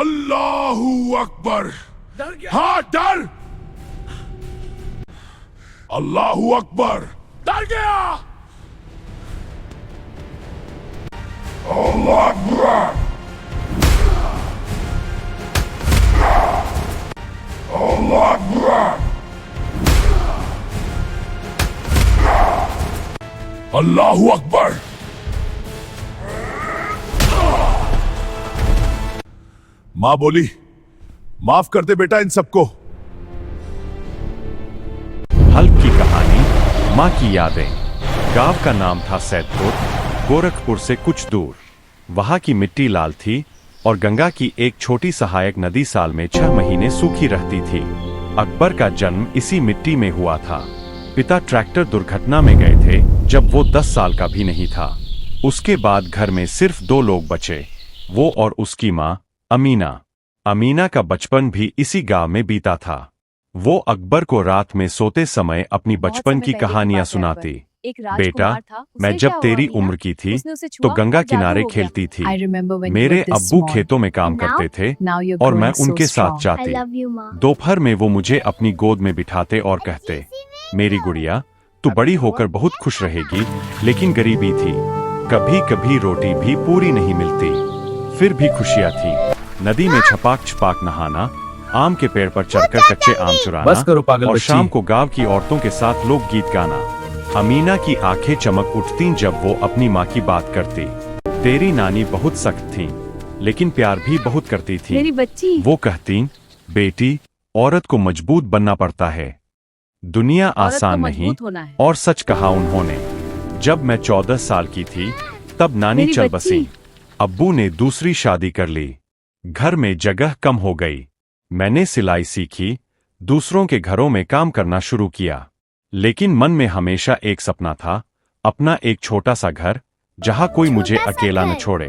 अल्लाहू अकबर। डर गया। हाँ डर। अल्लाहू अकबर। डर गया। अल्लाह अकबर। अल्लाह अकबर। अल्लाहू अकबर। माँ बोली, माफ कर दे बेटा इन सबको। हल्क की कहानी, माँ की यादें। गांव का नाम था सैदपुर, गोरखपुर से कुछ दूर। वहां की मिट्टी लाल थी और गंगा की एक छोटी सहायक नदी साल में 6 महीने सूखी रहती थी। अकबर का जन्म इसी मिट्टी में हुआ था। पिता ट्रैक्टर दुर्घटना में गए थे जब वो 10 साल का भी नहीं था। उसके बाद घर में सिर्फ 2 लोग बचे, वो और उसकी माँ अमीना। अमीना का बचपन भी इसी गांव में बीता था। वो अकबर को रात में सोते समय अपनी बचपन की कहानियां सुनाती। बेटा, मैं जब तेरी उम्र की थी तो गंगा किनारे खेलती थी। मेरे अब्बू खेतों में काम करते थे और मैं उनके साथ जाती। दोपहर में वो मुझे अपनी गोद में बिठाते और कहते, मेरी गुड़िया, तू बड़ी होकर बहुत खुश रहेगी। लेकिन गरीबी थी, कभी कभी रोटी भी पूरी नहीं मिलती, फिर भी खुशियाँ थी। नदी में छपाक छपाक नहाना, आम के पेड़ पर चढ़कर कच्चे आम चुराना और शाम को गांव की औरतों के साथ लोक गीत गाना। अमीना की आंखें चमक उठतीं जब वो अपनी माँ की बात करती। तेरी नानी बहुत सख्त थीं, लेकिन प्यार भी बहुत करती थी। मेरी बच्ची। वो कहती, बेटी, औरत को मजबूत बनना पड़ता है, दुनिया आसान नहीं। और सच कहा उन्होंने। जब मैं 14 साल की थी तब नानी चल बसी। अब्बू ने दूसरी शादी कर ली। घर में जगह कम हो गई। मैंने सिलाई सीखी, दूसरों के घरों में काम करना शुरू किया। लेकिन मन में हमेशा एक सपना था, अपना एक छोटा सा घर जहां कोई मुझे अकेला न छोड़े।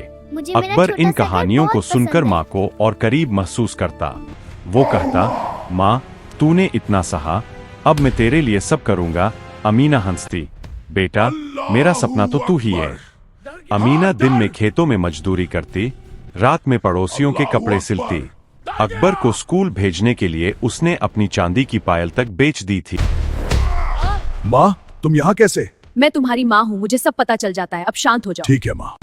अकबर इन कहानियों को सुनकर माँ को और करीब महसूस करता। वो कहता, माँ, तूने इतना सहा, अब मैं तेरे लिए सब करूंगा। अमीना हंसती, बेटा, मेरा सपना तो तू ही है। अमीना दिन में खेतों में मजदूरी करती, रात में पड़ोसियों के कपड़े सिलती। अकबर को स्कूल भेजने के लिए उसने अपनी चांदी की पायल तक बेच दी थी। माँ, तुम यहाँ कैसे? मैं तुम्हारी माँ हूँ, मुझे सब पता चल जाता है। अब शांत हो जाओ। ठीक है माँ।